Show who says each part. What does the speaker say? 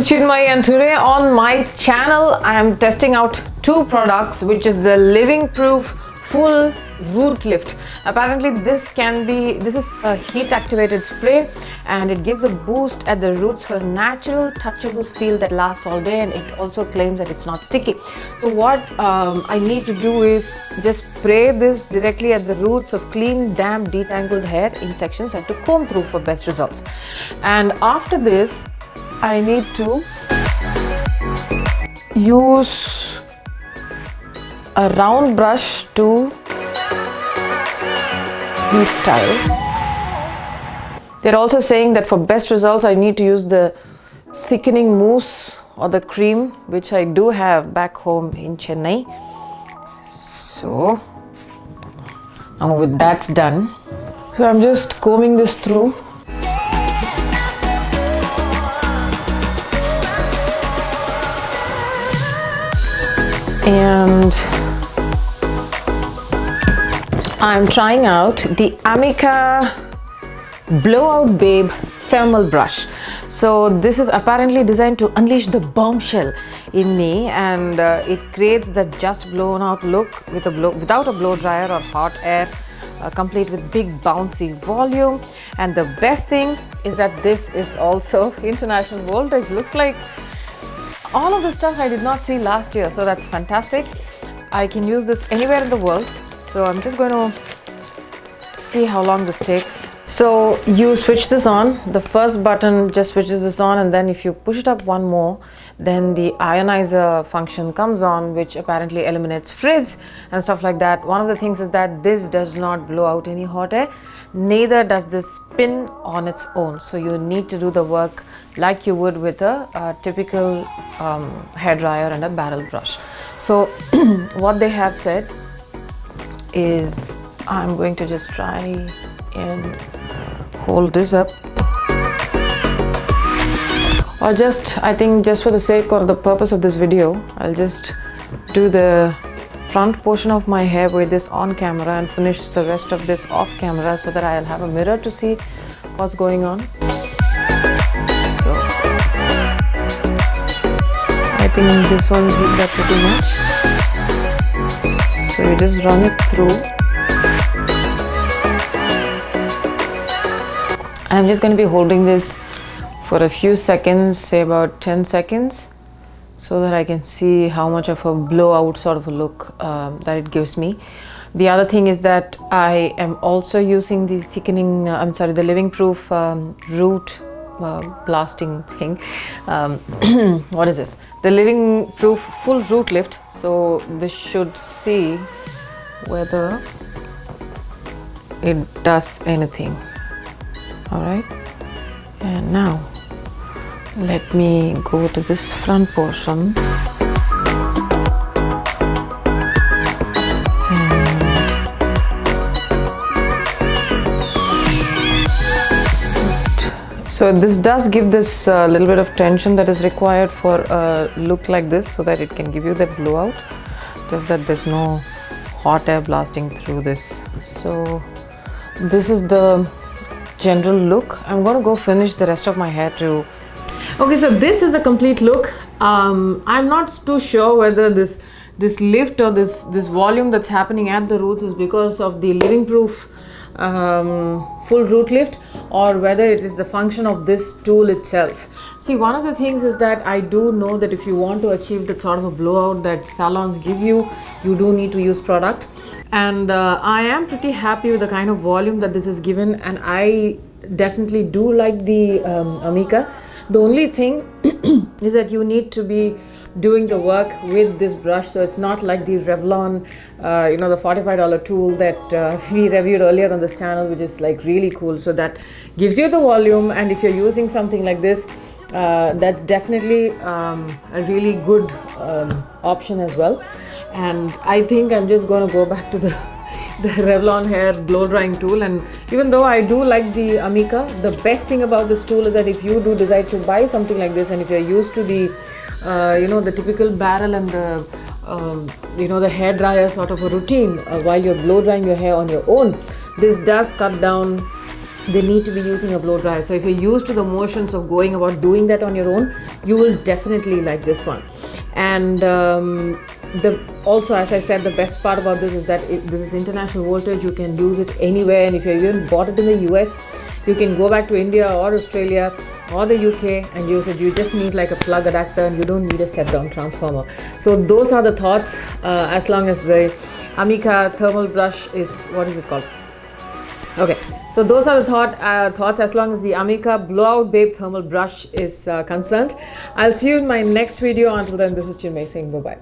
Speaker 1: Chinmayi, and today on my channel I am testing out two products, which is the living proof full root lift. Apparently this is a heat activated spray and it gives a boost at the roots for a natural touchable feel that lasts all day, and it also claims that it's not sticky. So what I need to do is just spray this directly at the roots of clean, damp, detangled hair in sections and to comb through for best results. And after this I need to use a round brush to heat style. They're also saying that for best results I need to use the thickening mousse or the cream, which I do have back home in Chennai. So now with that's done, so I'm just combing this through. And I'm trying out the Amika Blowout Babe thermal brush. So this is apparently designed to unleash the bombshell in me, and it creates that just blown out look without a blow dryer or hot air, complete with big bouncy volume. And the best thing is that this is also international voltage. Looks like all of the stuff I did not see last year, so that's fantastic. I can use this anywhere in the world. So I'm just going to see how long this takes. So you switch this on. The first button just switches this on, and then if you push it up one more, then the ionizer function comes on, which apparently eliminates frizz and stuff like that. One of the things is that this does not blow out any hot air, neither does this spin on its own. So you need to do the work like you would with a typical hair dryer and a barrel brush. So what they have said is, I'm going to just try and hold this up, or I think just for the sake or the purpose of this video, I'll just do the front portion of my hair with this on camera and finish the rest of this off camera, so that I'll have a mirror to see what's going on. So I think this one did that pretty much. So you just run it through. I'm just going to be holding this for a few seconds, say about 10 seconds, so that I can see how much of a blowout sort of a look that it gives me. The other thing is that I am also using the the living proof root blasting thing. What is this? The living proof full root lift. So this should see whether it does anything. Alright, and now let me go to this front portion so this does give this little bit of tension that is required for a look like this, so that it can give you that blowout, just that there's no hot air blasting through this. So this is the general look. I'm going to go finish the rest of my hair too. Okay, so this is the complete look. I'm not too sure whether this lift or this volume that's happening at the roots is because of the living proof full root lift, or whether it is the function of this tool itself. See, one of the things is that I do know that if you want to achieve that sort of a blowout that salons give you, you do need to use product. And I am pretty happy with the kind of volume that this is given, and I definitely do like the Amika. The only thing is that you need to be doing the work with this brush, so it's not like the Revlon, the $45 tool that we reviewed earlier on this channel, which is like really cool. So that gives you the volume, and if you're using something like this, that's definitely a really good option as well. And I think I'm just going to go back to the Revlon hair blow drying tool. And even though I do like the Amika, the best thing about this tool is that if you do decide to buy something like this, and if you're used to the the typical barrel and the hair dryer sort of a routine while you're blow drying your hair on your own, this does cut down the need to be using a blow dryer. So if you're used to the motions of going about doing that on your own, you will definitely like this one. And also, as I said, the best part about this is that this is international voltage. You can use it anywhere, and if you even bought it in the US, you can go back to India or Australia or the UK and use it. You just need like a plug adapter, and you don't need a step down transformer. So those are the thoughts. As long as the Amika thermal brush is, what is it called? Okay, so those are the thoughts as long as the Amika Blowout Babe thermal brush is concerned. I'll see you in my next video. Until then, this is Chinmayi saying bye bye.